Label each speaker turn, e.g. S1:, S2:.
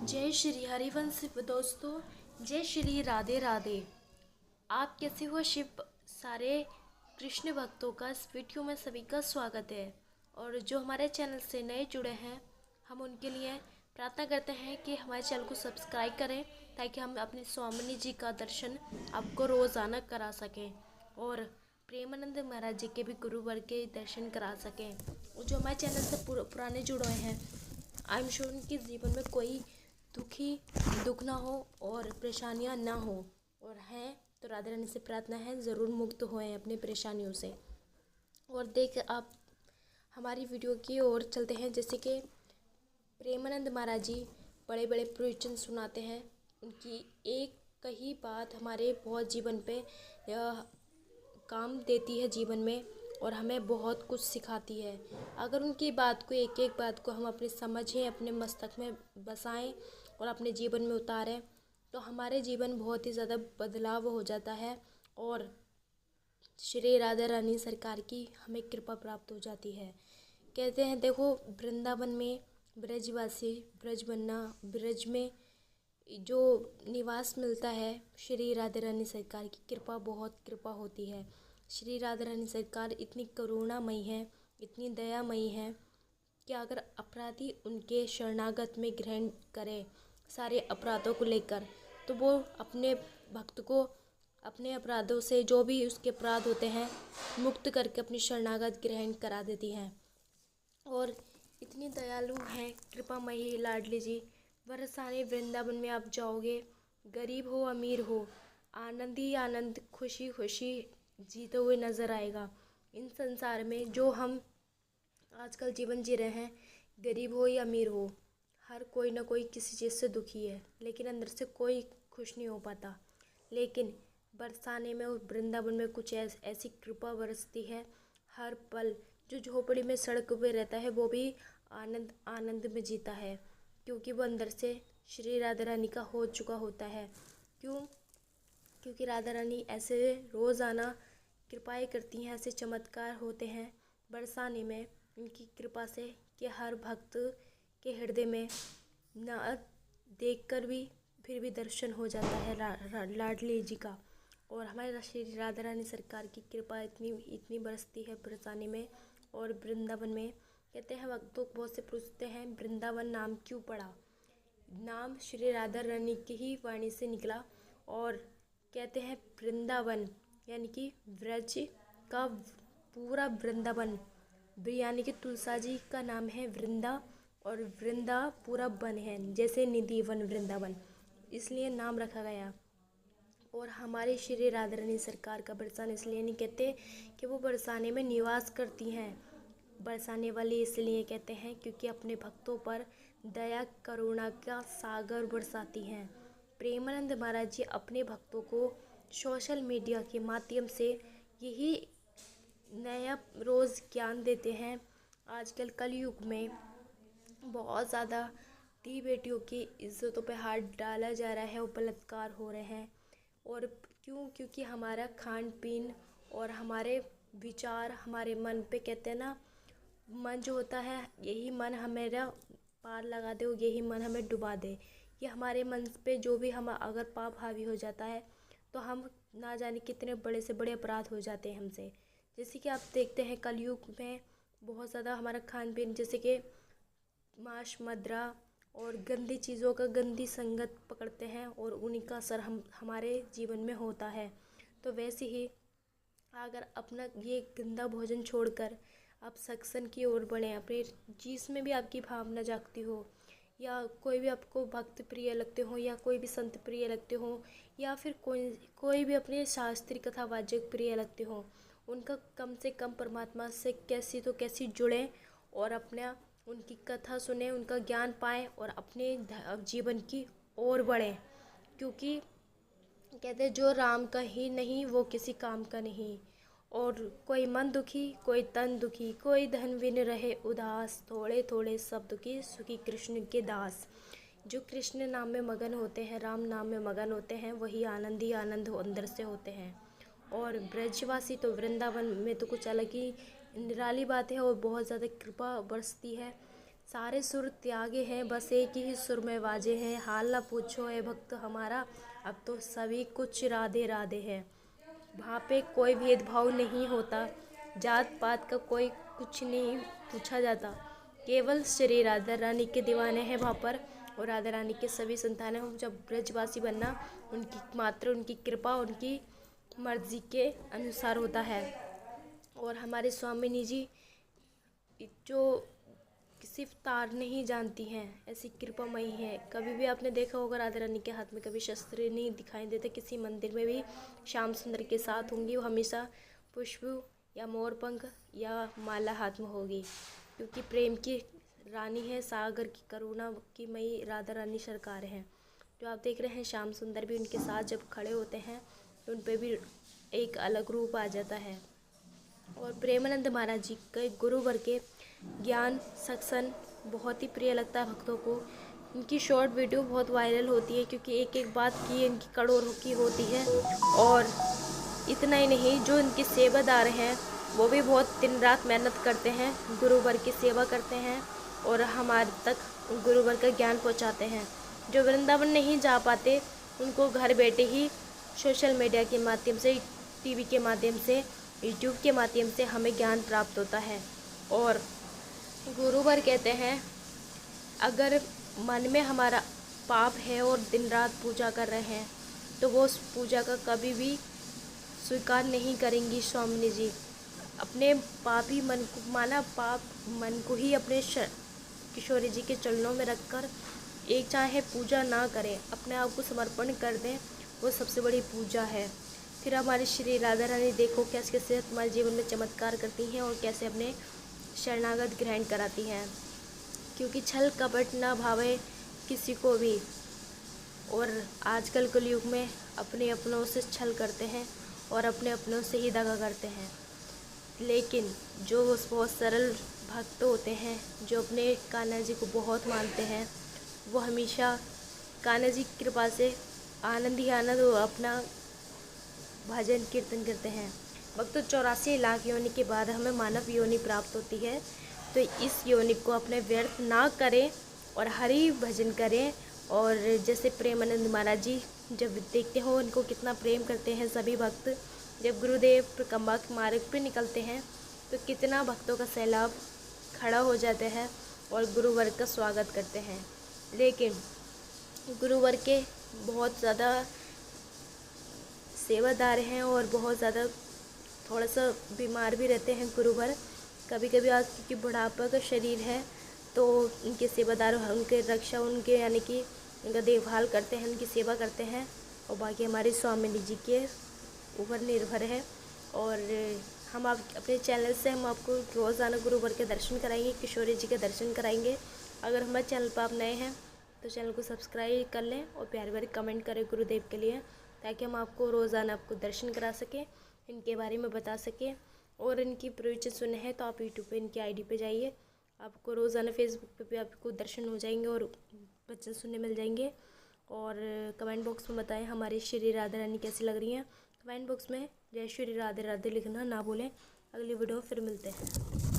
S1: जय श्री हरिवंश दोस्तों। जय श्री राधे राधे। आप कैसे हो शिव? सारे कृष्ण भक्तों का इस वीडियो में सभी का स्वागत है। और जो हमारे चैनल से नए जुड़े हैं, हम उनके लिए प्रार्थना करते हैं कि हमारे चैनल को सब्सक्राइब करें, ताकि हम अपने स्वामिनी जी का दर्शन आपको रोज़ाना करा सकें और प्रेमानंद महाराज जी के भी गुरुवर के दर्शन करा सकें। और जो हमारे चैनल से पुराने जुड़े हुए हैं, आई एम श्योर उनके जीवन में कोई दुख ना हो और परेशानियां ना हो, और हैं तो राधा रानी से प्रार्थना है ज़रूर मुक्त होएं अपनी परेशानियों से। और देख आप हमारी वीडियो की ओर चलते हैं। जैसे कि प्रेमानंद महाराज जी बड़े बड़े प्रवचन सुनाते हैं। उनकी एक कही बात हमारे बहुत जीवन पे काम देती है जीवन में, और हमें बहुत कुछ सिखाती है। अगर उनकी बात को एक एक बात को हम अपनी समझें, अपने मस्तक में बसाएं और अपने जीवन में उतारें, तो हमारे जीवन बहुत ही ज़्यादा बदलाव हो जाता है और श्री राधा रानी सरकार की हमें कृपा प्राप्त हो जाती है। कहते हैं देखो, वृंदावन में ब्रजवासी, ब्रज बनना, ब्रज में जो निवास मिलता है, श्री राधा रानी सरकार की कृपा, बहुत कृपा होती है। श्री राधा रानी सरकार इतनी करुणामयी है, इतनी दयामयी है कि अगर अपराधी उनके शरणागत में ग्रहण करे सारे अपराधों को लेकर, तो वो अपने भक्त को अपने अपराधों से, जो भी उसके अपराध होते हैं, मुक्त करके अपनी शरणागत ग्रहण करा देती हैं। और इतनी दयालु हैं कृपामयी लाडली जी। बरसाने वृंदावन में आप जाओगे, गरीब हो अमीर हो, आनंद ही आनंद, खुशी खुशी जीते हुए नज़र आएगा। इन संसार में जो हम आजकल जीवन जी रहे हैं, गरीब हो या अमीर हो, हर कोई ना कोई किसी चीज़ से दुखी है, लेकिन अंदर से कोई खुश नहीं हो पाता। लेकिन बरसाने में और वृंदावन में कुछ ऐसी कृपा बरसती है। हर पल जो झोपड़ी में सड़क पे रहता है, वो भी आनंद आनंद में जीता है, क्योंकि वो अंदर से श्री राधा रानी का हो चुका होता है। क्योंकि राधा रानी ऐसे रोज़ाना कृपाएँ करती हैं, ऐसे चमत्कार होते हैं बरसाने में उनकी कृपा से, कि हर भक्त के हृदय में न देखकर भी फिर भी दर्शन हो जाता है लाडली जी का। और हमारे श्री राधा रानी सरकार की कृपा इतनी इतनी बरसती है बरसाने में और वृंदावन में। कहते हैं भक्तों, बहुत से पूछते हैं वृंदावन नाम क्यों पड़ा। नाम श्री राधा रानी की ही वाणी से निकला, और कहते हैं वृंदावन यानी कि ब्रज का पूरा वृंदावन, यानी कि तुलसा जी का नाम है वृंदा, और वृंदा पूरा वन है, जैसे निधि वन वृंदावन, इसलिए नाम रखा गया। और हमारे श्री राधा रानी सरकार का बरसाना इसलिए नहीं कहते कि वो बरसाने में निवास करती हैं, बरसाने वाली इसलिए कहते हैं क्योंकि अपने भक्तों पर दया करुणा का सागर बरसाती हैं। प्रेमानंद महाराज जी अपने भक्तों को सोशल मीडिया के माध्यम से यही नया रोज़ ज्ञान देते हैं। आजकल कलयुग में बहुत ज़्यादा दी बेटियों की इज्जतों पे हाथ डाला जा रहा है और बलात्कार हो रहे हैं। और क्योंकि हमारा खान पीन और हमारे विचार हमारे मन पे, कहते हैं ना, मन जो होता है, यही मन हमारा पार लगा दे और यही मन हमें डुबा दे। ये हमारे मन पे जो भी हम अगर पाप हावी हो जाता है, तो हम ना जाने कितने बड़े से बड़े अपराध हो जाते हैं हमसे। जैसे कि आप देखते हैं कलयुग में बहुत ज़्यादा हमारा खान पीन, जैसे कि मांस मदिरा और गंदी चीज़ों का गंदी संगत पकड़ते हैं, और उन्हीं का असर हमारे जीवन में होता है। तो वैसे ही अगर अपना ये गंदा भोजन छोड़कर आप सत्संग की ओर बढ़ें, अपने जिसमें भी आपकी भावना जागती हो, या कोई भी आपको भक्त प्रिय लगते हो, या कोई भी संत प्रिय लगते हो, या फिर कोई भी अपने शास्त्रीय कथा वाचक प्रिय लगते हो, उनका कम से कम परमात्मा से कैसी तो कैसी जुड़ें और अपना उनकी कथा सुने, उनका ज्ञान पाएँ और अपने जीवन की ओर बढ़ें। क्योंकि कहते हैं जो राम का ही नहीं वो किसी काम का नहीं। और कोई मन दुखी, कोई तन दुखी, कोई धन बिन रहे उदास, थोड़े थोड़े सब दुखी सुखी कृष्ण के दास। जो कृष्ण नाम में मगन होते हैं, राम नाम में मगन होते हैं, वही आनंद ही आनंद अंदर से होते हैं। और ब्रजवासी तो वृंदावन में तो कुछ अलग ही निराली बात है, और बहुत ज़्यादा कृपा बरसती है। सारे सुर त्यागे हैं, बस एक ही सुर में वाजे हैं। हाल ना पूछो है भक्त हमारा, अब तो सभी कुछ राधे राधे है। वहाँ पे कोई भेदभाव नहीं होता, जात पात का कोई कुछ नहीं पूछा जाता। केवल श्री राधा रानी के दीवाने हैं वहाँ पर, और राधा रानी के सभी संतान हैं। जब ब्रजवासी बनना उनकी मात्र उनकी कृपा, उनकी मर्जी के अनुसार होता है। और हमारे स्वामिनी जी जो सिर्फ तार नहीं जानती हैं, ऐसी कृपामयी है। कभी भी आपने देखा होगा राधा रानी के हाथ में कभी शस्त्र नहीं दिखाई देते। किसी मंदिर में भी श्याम सुंदर के साथ होंगी, वो हमेशा पुष्प या मोरपंख या माला हाथ में होगी, क्योंकि प्रेम की रानी है, सागर की करुणा की मई राधा रानी सरकार है। जो आप देख रहे हैं श्याम सुंदर भी उनके साथ जब खड़े होते हैं तो उन पर भी एक अलग रूप आ जाता है। और प्रेमानंद महाराज जी के गुरुवर के ज्ञान सत्संग बहुत ही प्रिय लगता है भक्तों को। इनकी शॉर्ट वीडियो बहुत वायरल होती है, क्योंकि एक एक बात की इनकी करोड़ों की होती है। और इतना ही नहीं, जो इनके सेवादार हैं वो भी बहुत दिन रात मेहनत करते हैं, गुरुवर की सेवा करते हैं और हमारे तक गुरुवर का ज्ञान पहुंचाते हैं। जो वृंदावन नहीं जा पाते उनको घर बैठे ही सोशल मीडिया के माध्यम से, टीवी के माध्यम से, यूट्यूब के माध्यम से हमें ज्ञान प्राप्त होता है। और गुरुवर कहते हैं, अगर मन में हमारा पाप है और दिन रात पूजा कर रहे हैं तो वो उस पूजा का कभी भी स्वीकार नहीं करेंगी स्वामिनी जी। अपने पापी मन को, माना पाप मन को ही अपने किशोरी जी के चरणों में रखकर एक चाहे पूजा ना करें, अपने आप को समर्पण कर दें, वो सबसे बड़ी पूजा है। फिर हमारी श्री राधा रानी देखो कैसे कैसे हमारे जीवन में चमत्कार करती हैं और कैसे अपने शरणागत ग्रहण कराती हैं, क्योंकि छल कपट ना भावे किसी को भी। और आजकल कलयुग में अपने अपनों से छल करते हैं और अपने अपनों से ही दगा करते हैं। लेकिन जो बहुत सरल भक्त होते हैं, जो अपने कान्हा जी को बहुत मानते हैं, वो हमेशा कान्हा जी की कृपा से आनंद ही आनंद अपना भजन कीर्तन करते हैं। वक्त 84 लाख योनि के बाद हमें मानव योनि प्राप्त होती है, तो इस योनि को अपने व्यर्थ ना करें और हरि भजन करें। और जैसे प्रेमानंद महाराज जी जब देखते हो उनको कितना प्रेम करते हैं सभी भक्त, जब गुरुदेव प्रकम्बा के मार्ग पर निकलते हैं तो कितना भक्तों का सैलाब खड़ा हो जाते हैं और गुरुवर का स्वागत करते हैं। लेकिन गुरुवर के बहुत ज़्यादा सेवादार हैं और बहुत ज़्यादा थोड़ा सा बीमार भी रहते हैं गुरुवर। कभी कभी आज क्योंकि बुढ़ापा का शरीर है तो उनके सेवादार उनके रक्षा, उनके यानी कि उनका देखभाल करते हैं, उनकी सेवा करते हैं। और बाकी हमारे स्वामिनी जी के ऊपर निर्भर है। और हम आप अपने चैनल से हम आपको रोज़ाना गुरुवर के दर्शन कराएंगे, किशोरी जी के दर्शन कराएंगे। अगर हमारे चैनल पर आप नए हैं तो चैनल को सब्सक्राइब कर लें और प्यारे प्यारे कमेंट करें गुरुदेव के लिए, ताकि हम आपको रोज़ाना आपको दर्शन करा सकें, इनके बारे में बता सकें। और इनकी प्रवचन सुने हैं तो आप यूट्यूब पे इनकी आईडी पे जाइए, आपको रोज़ाना फेसबुक पे भी आपको दर्शन हो जाएंगे और वचन सुनने मिल जाएंगे। और कमेंट बॉक्स में बताएं हमारी श्री राधा रानी कैसी लग रही हैं। कमेंट बॉक्स में जय श्री राधे राधे लिखना ना भूलें। अगली वीडियो में फिर मिलते हैं।